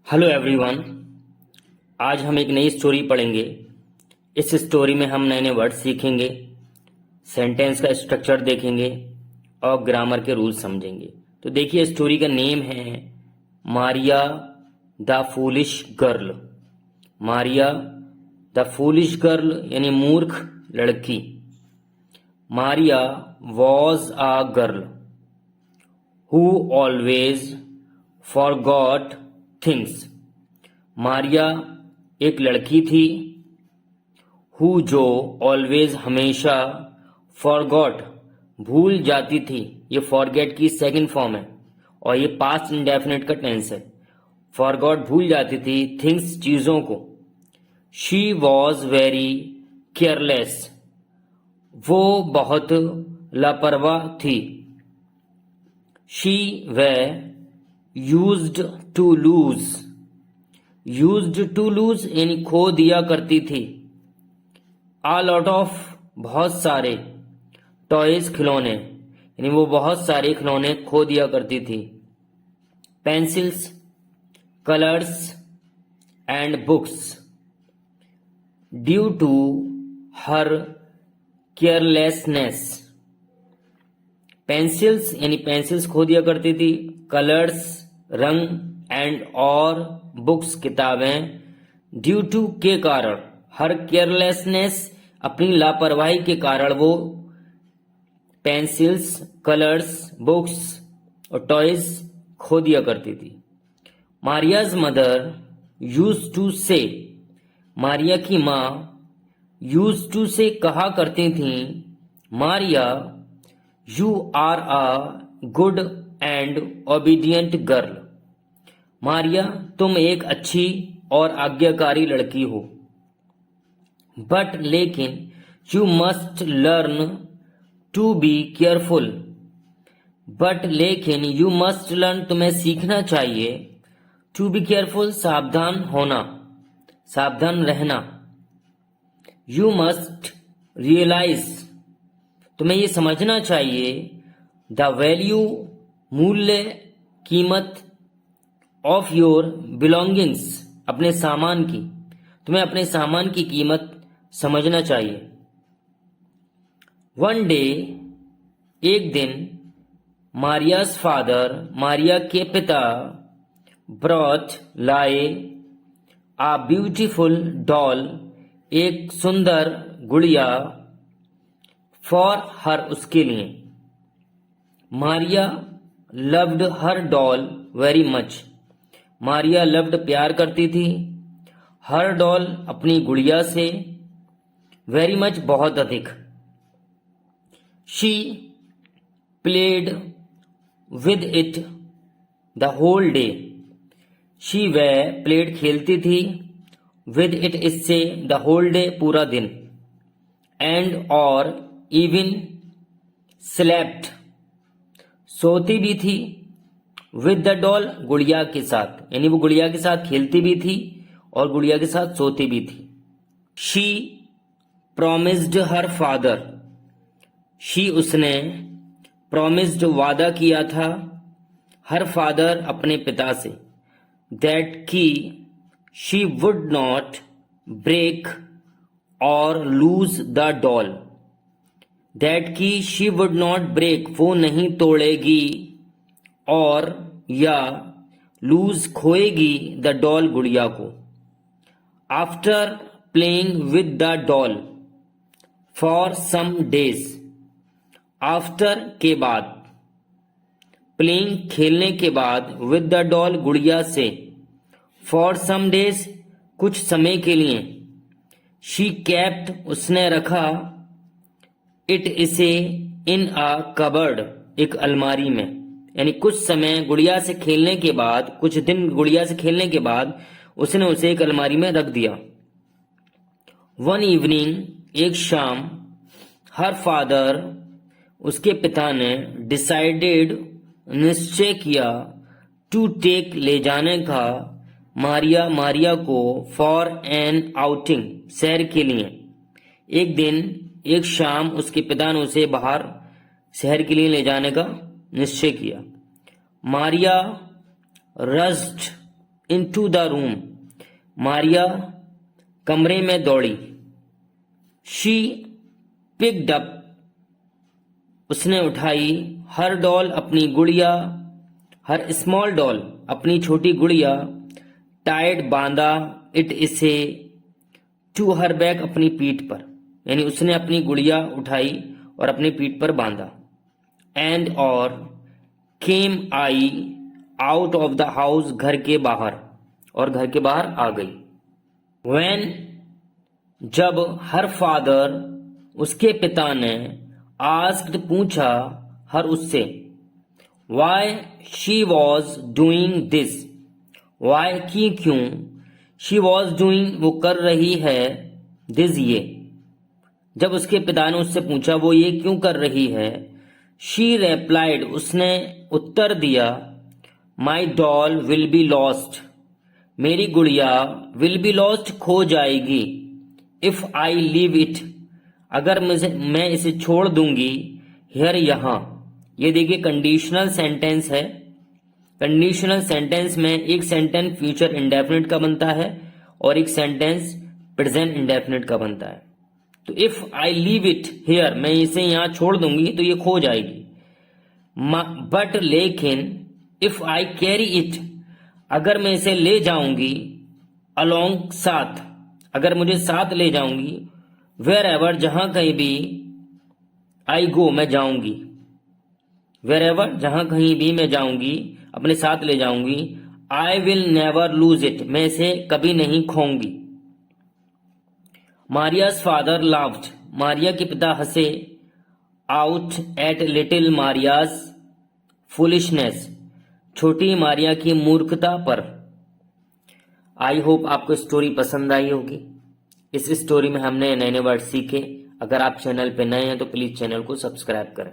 Hello everyone. आज हम एक नई स्टोरी पढ़ेंगे। इस स्टोरी में हम नए नए वर्ड सीखेंगे, सेंटेंस का स्ट्रक्चर देखेंगे और ग्रामर के रूल्स समझेंगे। तो देखिए, स्टोरी का नेम है Maria the foolish girl. Maria the foolish girl यानी मूर्ख लड़की। Maria was a girl who always forgot things. Maria एक लड़की थी हु जो ऑलवेज हमेशा फॉरगॉट भूल जाती थी। ये फॉरगेट की सेकंड फॉर्म है और ये पास्ट इंडेफिनिट का टेंस है। फॉरगॉट भूल जाती थी थिंग्स चीजों को। शी वॉज वेरी केयरलेस वो बहुत लापरवाह थी। She way used to lose. Used to lose यानी खो दिया करती थी। आ लॉट ऑफ बहुत सारे, टॉयज खिलौने यानी वो बहुत सारे खिलौने खो दिया करती थी। Pencils, colours and books. Due to her carelessness. Pencils यानी पेंसिल्स खो दिया करती थी। कलर्स रंग, एंड और बुक्स किताबें। ड्यू टू के कारण, हर केयरलेसनेस अपनी लापरवाही के कारण वो पेंसिल्स, कलर्स, बुक्स और टॉयज खो दिया करती थी। मारियाज मदर यूज टू से। मारिया की माँ यूज टू से कहा करती थी, Maria you are a good and obedient girl. Maria तुम एक अच्छी और आज्ञाकारी लड़की हो। बट लेकिन you must learn to be careful. But लेकिन यू मस्ट लर्न तुम्हें सीखना चाहिए। टू बी केयरफुल सावधान होना, सावधान रहना। यू मस्ट रियलाइज तुम्हें ये समझना चाहिए। द वैल्यू मूल्य, कीमत ऑफ योर बिलोंगिंग्स अपने सामान की। तुम्हें अपने सामान की कीमत समझना चाहिए। वन डे एक दिन, मारियाज फादर मारिया के पिता ब्रॉट लाए आ ब्यूटीफुल डॉल एक सुंदर गुड़िया फॉर हर उसके लिए। Maria loved her doll very much. Maria loved प्यार करती थी, हर डॉल अपनी गुड़िया से, वेरी मच बहुत अधिक। She played with it the whole day. She वह प्लेड खेलती थी, विद इट इससे, द होल डे पूरा दिन, एंड और इवन स्लेप्ट सोती भी थी, विद द डॉल गुड़िया के साथ यानी वो गुड़िया के साथ खेलती भी थी और गुड़िया के साथ सोती भी थी। She promised her father. She उसने, प्रोमिस्ड वादा किया था, हर फादर अपने पिता से, दैट की शी वुड नॉट ब्रेक और लूज द डॉल। दैट की शी वुड नॉट ब्रेक वो नहीं तोड़ेगी और या लूज खोएगी द डॉल गुड़िया को। After playing with the doll for some days. After के बाद, प्लेइंग खेलने के बाद, विद द डॉल गुड़िया से, फॉर सम डेज कुछ समय के लिए, शी केप्ट उसने रखा, इट इसे, इन अ कबर्ड एक अलमारी में। यानी कुछ समय गुड़िया से खेलने के बाद, कुछ दिन गुड़िया से खेलने के बाद उसने उसे एक अलमारी में रख दिया। वन इवनिंग एक शाम, हर फादर उसके पिता ने, डिसाइडेड निश्चय किया, टू टेक ले जाने का, मारिया को, फॉर एन आउटिंग सैर के लिए। एक दिन एक शाम उसके पिता ने उसे बाहर शहर के लिए ले जाने का निश्चय किया। Maria rushed into the room. Maria कमरे में दौड़ी. She picked up, उसने उठाई, her doll, अपनी गुड़िया, her small doll, अपनी छोटी गुड़िया, tied, बांधा, it, इसे, to her back, अपनी पीठ पर. यानी उसने अपनी गुड़िया उठाई और अपनी पीठ पर बांधा. And और came, I, out of the house, घर के बाहर, और घर के बाहर आ गई. When, जब, her father, उसके पिता ने, asked, पूछा, her, उससे, why she was doing this, why, की, क्यों, she was doing, वो कर रही है, this, ये. जब उसके पिता ने उससे पूछा वो ये क्यों कर रही है, she replied, उसने उत्तर दिया, my doll will be lost, मेरी गुड़िया will be lost, खो जाएगी, if I leave it, अगर मैं इसे छोड़ दूंगी, here, यहाँ. ये देखिए कंडीशनल सेंटेंस है. कंडीशनल सेंटेंस में एक सेंटेंस फ्यूचर इंडेफिनिट का बनता है और एक सेंटेंस प्रेजेंट इंडेफिनिट का बनता है. तो if I leave it here, मैं इसे यहां छोड़ दूंगी तो ये खो जाएगी. बट लेकिन इफ आई कैरी इट, अगर मैं इसे ले जाऊंगी, अलोंग, साथ, अगर मुझे साथ ले जाऊंगी, वेयर एवर, जहां कहीं भी, आई गो, मैं जाऊंगी, वेयर एवर, जहां कहीं भी मैं जाऊंगी, अपने साथ ले जाऊंगी, I will never lose it, मैं इसे कभी नहीं खोऊंगी. मारिया's father laughed, मारिया के पिता हंसे, आउट एट लिटिल मारिया's foolishness, छोटी मारिया की मूर्खता पर. आई होप आपको स्टोरी पसंद आई होगी. इस स्टोरी में हमने नए नए वर्ड सीखे. अगर आप चैनल पे नए हैं तो प्लीज चैनल को सब्सक्राइब करें.